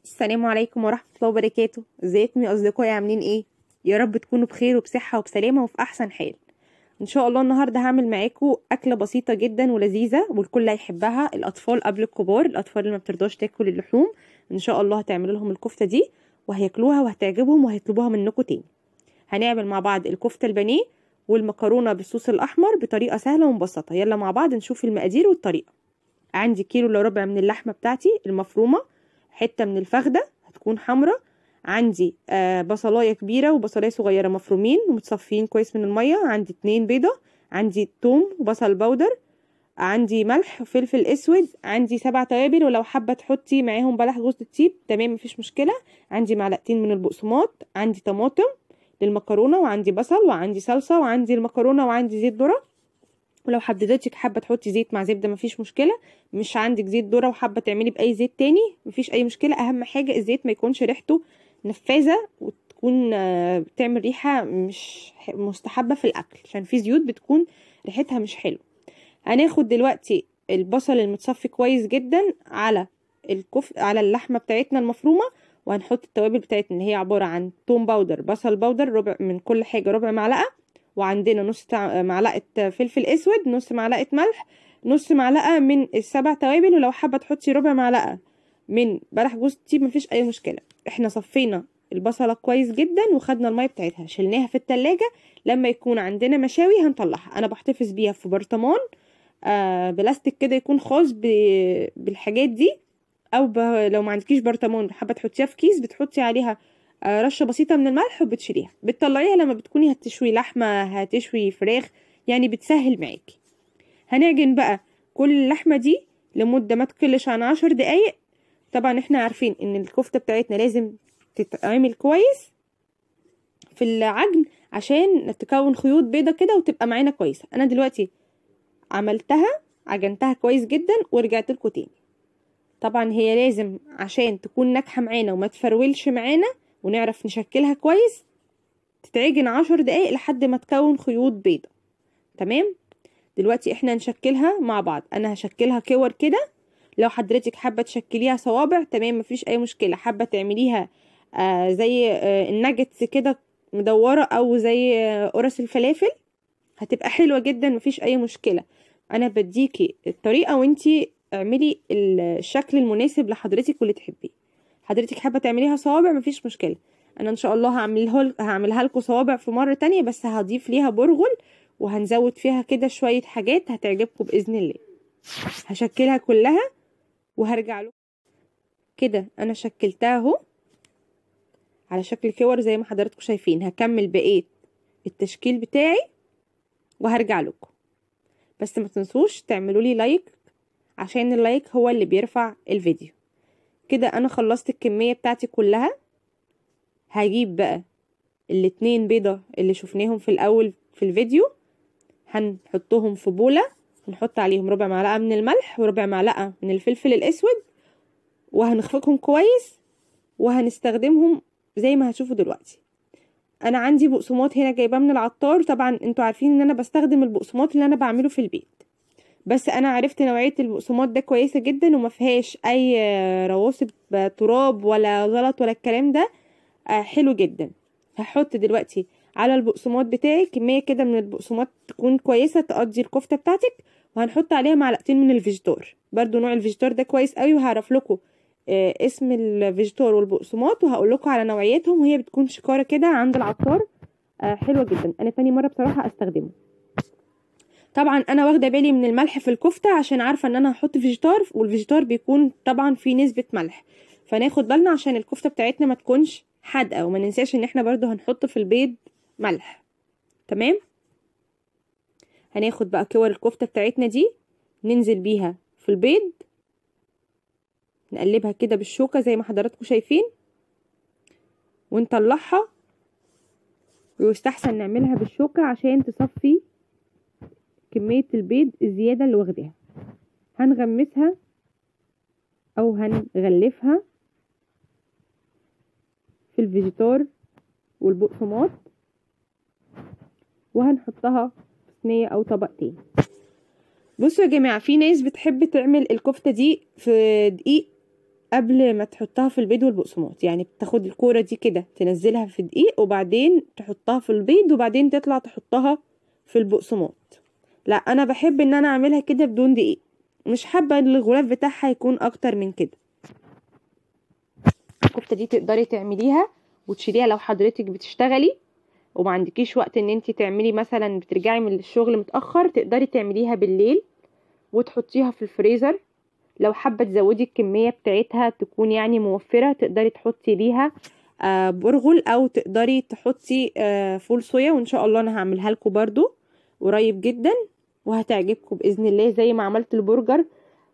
السلام عليكم ورحمة الله وبركاته. ازيكم يا اصدقائي؟ عاملين ايه؟ يا رب تكونوا بخير وبصحة وبسلامة وفي احسن حال ان شاء الله. النهاردة هعمل معاكم اكلة بسيطة جدا ولذيذة والكل هيحبها، الاطفال قبل الكبار، الاطفال اللي ما بترضاش تاكل اللحوم ان شاء الله هتعملوا لهم الكفتة دي وهياكلوها وهتعجبهم وهيطلبوها منكم تاني. هنعمل مع بعض الكفتة البانيه والمكرونة بالصوص الاحمر بطريقة سهلة ومبسطة. يلا مع بعض نشوف المقادير والطريقة. عندي كيلو الا ربع من اللحمة بتاعتي المفرومة، حتة من الفخدة هتكون حمرة، عندي بصلاية كبيرة وبصلاية صغيرة مفرومين ومتصفين كويس من المية، عندي 2 بيضة، عندي توم وبصل بودر، عندي ملح وفلفل اسود، عندي 7 توابل ولو حابة تحطي معاهم بلح جوز الطيب تمام مفيش مشكلة، عندي معلقتين من البقسماط، عندي طماطم للمكرونة، وعندي بصل، وعندي صلصة، وعندي المكرونة، وعندي زيت ذرة، ولو حضرتك حابه تحطي زيت مع زبده مفيش مشكله، مش عندك زيت ذره وحابه تعملي باي زيت تاني مفيش اي مشكله. اهم حاجه الزيت ما يكونش ريحته نفاذه وتكون بتعمل ريحه مش مستحبه في الاكل، عشان في زيوت بتكون ريحتها مش حلو. هناخد دلوقتي البصل المتصفي كويس جدا على على اللحمه بتاعتنا المفرومه، وهنحط التوابل بتاعتنا اللي هي عباره عن توم باودر، بصل باودر، ربع من كل حاجه، ربع معلقه، وعندنا نص معلقه فلفل اسود، نص معلقه ملح، نص معلقه من ال7 توابل، ولو حابه تحطي ربع معلقه من بلح جوز الطيب مفيش اي مشكله. احنا صفينا البصله كويس جدا وخدنا الميه بتاعتها شلناها في التلاجة، لما يكون عندنا مشاوي هنطلعها. انا بحتفظ بيها في برطمان بلاستيك كده يكون خاص بالحاجات دي، او لو ما عندكيش برطمان حابه تحطيها في كيس بتحطي عليها رشه بسيطه من الملح وبتشيليها، بتطلعيها لما بتكوني هتشوي لحمه هتشوي فراخ، يعني بتسهل معاكي. هنعجن بقى كل اللحمه دي لمده ما تقلش عن 10 دقايق. طبعا احنا عارفين ان الكفته بتاعتنا لازم تتعمل كويس في العجن عشان تكون خيوط بيضه كده وتبقى معانا كويسه. انا دلوقتي عملتها عجنتها كويس جدا ورجعت لكم تاني. طبعا هي لازم عشان تكون ناجحه معانا وما تفرولش معانا ونعرف نشكلها كويس تتعجن 10 دقايق لحد ما تكون خيوط بيضة. تمام. دلوقتي احنا نشكلها مع بعض. انا هشكلها كور كده، لو حضرتك حابه تشكليها صوابع تمام مفيش اي مشكله، حابه تعمليها زي الناجتس كده مدوره او زي قرص الفلافل هتبقى حلوه جدا مفيش اي مشكله. انا بديكي الطريقه وانتي اعملي الشكل المناسب لحضرتك واللي تحبيه. حضرتك حابه تعمليها صوابع مفيش مشكله، انا ان شاء الله هعملها لكم صوابع في مره تانية، بس هضيف ليها برغل وهنزود فيها كده شويه حاجات هتعجبكم باذن الله. هشكلها كلها وهرجع لكم. كده انا شكلتها اهو على شكل كور زي ما حضراتكم شايفين. هكمل بقيه التشكيل بتاعي وهرجع لكم، بس ما تنسوش تعملوا لي لايك عشان اللايك هو اللي بيرفع الفيديو. كده انا خلصت الكمية بتاعتي كلها. هجيب بقى ال2 بيضة اللي شفناهم في الاول في الفيديو، هنحطهم في بولة، هنحط عليهم ربع معلقة من الملح وربع معلقة من الفلفل الاسود، وهنخفقهم كويس وهنستخدمهم زي ما هتشوفوا دلوقتي. انا عندي بقسماط هنا جايباه من العطار، طبعا انتوا عارفين ان انا بستخدم البقسماط اللي انا بعمله في البيت، بس انا عرفت نوعية البقسماط ده كويسة جدا وما فيهاش اي رواسب تراب ولا زلط ولا الكلام ده، حلو جدا. هحط دلوقتي على البقسماط بتاعي كمية كده من البقسماط تكون كويسة تقضي الكفتة بتاعتك، وهنحط عليها معلقتين من الفيجيتار، برضو نوع الفيجيتار ده كويس قوي، وهعرف لكم اسم الفيجيتار والبقسماط وهقول لكم على نوعيتهم، وهي بتكون شكارة كده عند العطار حلوة جدا. انا تاني مرة بصراحة استخدمه. طبعا انا واخده بالي من الملح في الكفته عشان عارفه ان انا هحط فيجيتار، والفيجيتار بيكون طبعا فيه نسبه ملح، فناخد بالنا عشان الكفته بتاعتنا ما تكونش حادقه، وما ننساش ان احنا برضو هنحط في البيض ملح. تمام. هناخد بقى كور الكفته بتاعتنا دي ننزل بيها في البيض، نقلبها كده بالشوكه زي ما حضراتكم شايفين ونطلعها، ويستحسن نعملها بالشوكه عشان تصفي كمية البيض الزيادة اللي واخداها. هنغمسها او هنغلفها في الفيجيتار والبقسماط وهنحطها في صينية او طبق تاني. بصوا يا جماعة، في ناس بتحب تعمل الكفتة دي في دقيق قبل ما تحطها في البيض والبقسماط. يعني بتاخد الكوره دي كده تنزلها في دقيق وبعدين تحطها في البيض وبعدين تطلع تحطها في البقسماط. لا انا بحب ان انا اعملها كده بدون دقيق، مش حابه ان الغلاف بتاعها يكون اكتر من كده. الكفته دي تقدري تعمليها وتشيليها لو حضرتك بتشتغلي وما عندكيش وقت ان انت تعملي، مثلا بترجعي من الشغل متاخر، تقدري تعمليها بالليل وتحطيها في الفريزر. لو حابه تزودي الكميه بتاعتها تكون يعني موفره، تقدري تحطي ليها برغل او تقدري تحطي فول صويا، وان شاء الله انا هعملها لكم برضو قريب جدا وهتعجبكم باذن الله. زي ما عملت البرجر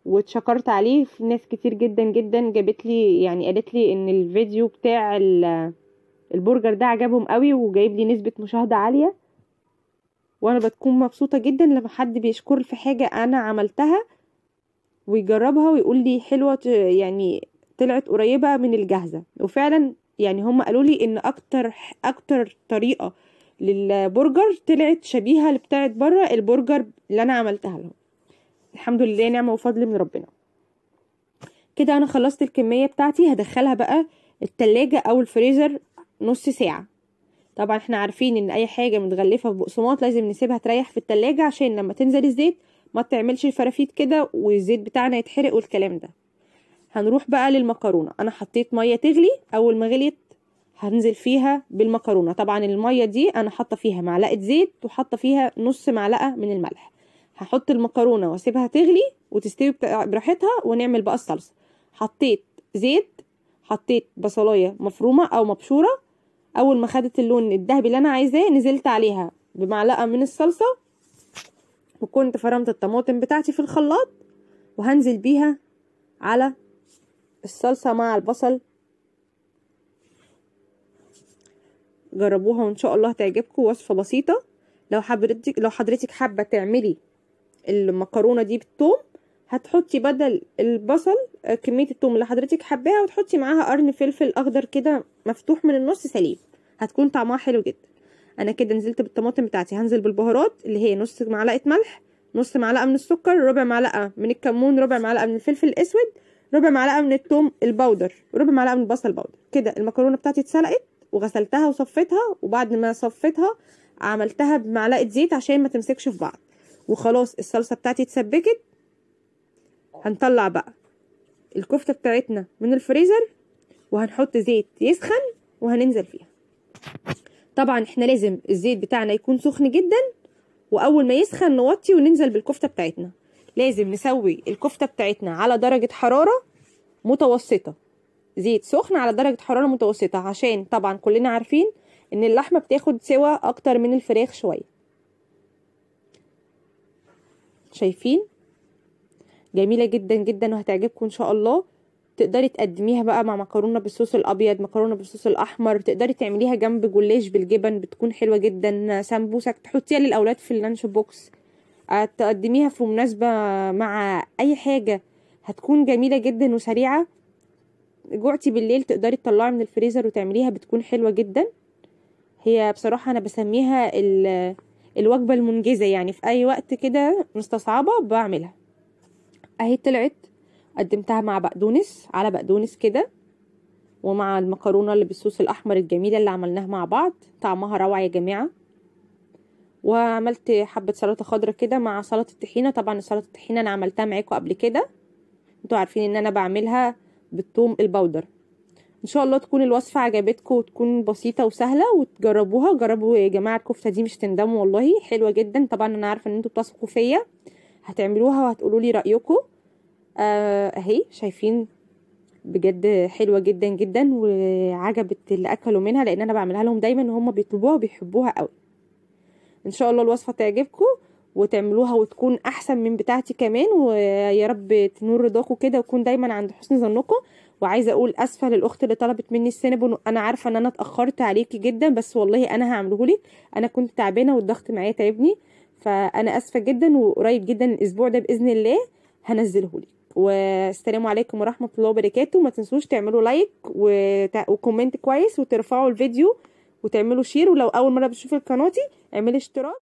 واتشكرت عليه، في ناس كتير جدا جدا جابت لي يعني قالت لي ان الفيديو بتاع البرجر ده عجبهم قوي وجايب لي نسبة مشاهدة عالية، وانا بتكون مبسوطة جدا لما حد بيشكر في حاجة انا عملتها ويجربها ويقول لي حلوة، يعني طلعت قريبة من الجاهزة. وفعلا يعني هم قالوا لي ان اكتر طريقة للبرجر طلعت شبيهة اللي بتاعت بره البرجر اللي انا عملتها لهم. الحمد لله، نعمة وفضل من ربنا. كده انا خلصت الكمية بتاعتي، هدخلها بقى التلاجة او الفريزر نص ساعة. طبعا احنا عارفين ان اي حاجة متغلفة ببقسماط لازم نسيبها تريح في التلاجة عشان لما تنزل الزيت ما تعملش فرافيت كده والزيت بتاعنا يتحرق والكلام ده. هنروح بقى للمكرونة. انا حطيت مية تغلي، اول ما غليت هنزل فيها بالمكرونة. طبعا المية دي انا حاطة فيها معلقة زيت وحاطة فيها نص معلقة من الملح. هحط المكرونة واسيبها تغلي وتستوي براحتها ونعمل بقى الصلصة. حطيت زيت، حطيت بصلاية مفرومة او مبشورة، اول ما خدت اللون الذهبي اللي انا عايزاه نزلت عليها بمعلقة من الصلصة، وكنت فرمت الطماطم بتاعتي في الخلاط وهنزل بيها على الصلصة مع البصل. جربوها وان شاء الله هتعجبكم، وصفة بسيطة. لو حضرتك حابة تعملي المكرونة دي بالثوم هتحطي بدل البصل كمية الثوم اللي حضرتك حباها وتحطي معاها قرن فلفل اخضر كده مفتوح من النص سليم، هتكون طعمها حلو جدا. انا كده نزلت بالطماطم بتاعتي، هنزل بالبهارات اللي هي نص معلقة ملح، نص معلقة من السكر، ربع معلقة من الكمون، ربع معلقة من الفلفل الاسود، ربع معلقة من الثوم البودر، وربع معلقة من البصل البودر. كده المكرونة بتاعتي اتسلقت وغسلتها وصفيتها، وبعد ما صفيتها عملتها بمعلقة زيت عشان ما تمسكش في بعض. وخلاص الصلصة بتاعتي اتسبكت. هنطلع بقى الكفتة بتاعتنا من الفريزر وهنحط زيت يسخن وهننزل فيها. طبعا احنا لازم الزيت بتاعنا يكون سخن جدا، واول ما يسخن نوطي وننزل بالكفتة بتاعتنا. لازم نسوي الكفتة بتاعتنا على درجة حرارة متوسطة، زيت سخن على درجة حرارة متوسطة، عشان طبعا كلنا عارفين ان اللحمة بتاخد سوا اكتر من الفراخ شوية. شايفين؟ جميلة جدا جدا وهتعجبكم ان شاء الله. تقدري تقدميها بقى مع مكرونة بالصوص الابيض، مكرونة بالصوص الاحمر، تقدري تعمليها جنب جلاش بالجبن بتكون حلوة جدا، سمبوسك تحطيها للاولاد في اللانش بوكس، تقدميها في مناسبة مع اي حاجة، هتكون جميلة جدا وسريعة. جوعتي بالليل تقدري تطلعي من الفريزر وتعمليها، بتكون حلوة جدا. هي بصراحة انا بسميها الوجبة المنجزة، يعني في اي وقت كده مستصعبة بعملها. اهي طلعت، قدمتها مع بقدونس على بقدونس كده، ومع المكرونة اللي بالصوص الاحمر الجميلة اللي عملناها مع بعض، طعمها روعة يا جماعة. وعملت حبة سلطة خضرة كده مع سلطة الطحينة. طبعا سلطة الطحينة انا عملتها معاكم قبل كده، انتوا عارفين ان انا بعملها بالثوم البودر. ان شاء الله تكون الوصفة عجبتكم وتكون بسيطة وسهلة وتجربوها. جربوا يا جماعة الكفتة دي مش تندموا والله، حلوة جدا. طبعا انا عارفة ان انتوا بتثقوا فيا، هتعملوها وهتقولوا لي رأيكم. اهي شايفين بجد حلوة جدا جدا وعجبت اللي اكلوا منها، لان انا بعملها لهم دايما وهم بيطلبوها وبيحبوها قوي. ان شاء الله الوصفة تعجبكم وتعملوها وتكون احسن من بتاعتي كمان، ويا رب تنور رضاكم كده ويكون دايما عند حسن ظنكم. وعايزه اقول اسفه للاخت اللي طلبت مني السينابون، انا عارفه ان انا اتاخرت عليكي جدا، بس والله انا هعملهولك. انا كنت تعبانه والضغط معايا تعبني، فانا اسفه جدا. وقريب جدا الاسبوع ده باذن الله هنزلهولك. والسلام عليكم ورحمه الله وبركاته. ما تنسوش تعملوا لايك وكومنت كويس، وترفعوا الفيديو وتعملوا شير. ولو اول مره بتشوفوا قناتي اعملي اشتراك.